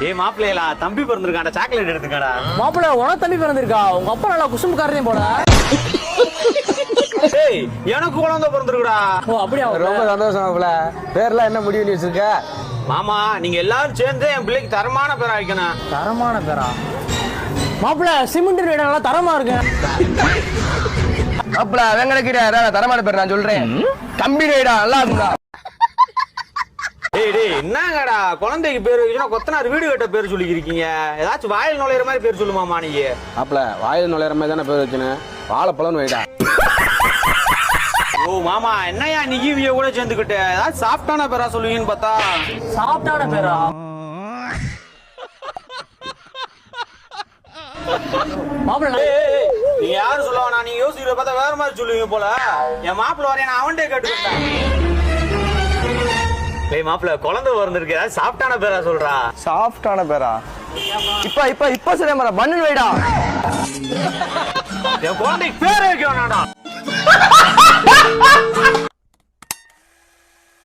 ஏய் மாப்பிள்ளையா தம்பி பிறந்திருக்காடா, சாக்லேட் எடுத்துக்கடா. மாப்பிள்ள உனக்கு தம்பி பிறந்திருக்கா? உங்க அப்பா நல்லா குசும்புக்காரனே போல. ஏய் எனக்கு குழந்தை பிறந்திருக்குடா. ஓ அப்படியா? ரொம்ப சந்தோஷம் மாப்பிள்ள. பேர்லாம் என்ன முடிவு பண்ணி வச்சிருக்க? மாமா நீங்க எல்லாரும் சேர்ந்து என் பிள்ளைக்கு தரமான பேரா வைக்கணும். தரமான பேரா? மாப்பிள்ள சிமெண்ட் ரேட் நல்லா தரமா இருக்கு. மாப்பிள்ள வெங்கடகிரியா தரமான பேர் நான் சொல்றேன். கம்பி ரேடா நல்லா இருக்குடா. டேய் டேய் என்னங்கடா குழந்தைக்கு பேர் வைக்கணும், கொத்தனார் வீடு கட்ட பேர் சொல்லிக்கிறீங்க. ஏதாச்சும் வாயில் நுழையிற மாதிரி பேர் சொல்லுமாமா நீங்க. மாப்பிள்ள வாயில் நுழையிற மாதிரி தானே பேர் வைக்கணும். வாழைப்பழம்னு வைடா. ஓ மாமா என்னையா நிகிவிய கூட சேர்ந்துக்கிட்டு ஏதாவது சாஃப்டான பேரா சொல்லுவீங்கன்னு பார்த்தா. சாப்பிட்டான பேரா? மாப்பிள்ள நீங்க யாரும் சொல்லுவானா, நீங்க யோசிக்கிற பார்த்தா வேற மாதிரி சொல்லுவீங்க போல. என் மாப்பிள்ள வரைய நான் அவன்கிட்ட கேட்டுக்கிட்டேன். ஏய் மாப்பிள்ள குழந்தை பிறந்திருக்கு, ஏதாவது சாஃப்டான பேரா சொல்றா. சாஃப்டான பேரா? இப்ப சரியா பண்ணு வைடா. என் குழந்தைக்கு பேர் வைக்க வேணாடா.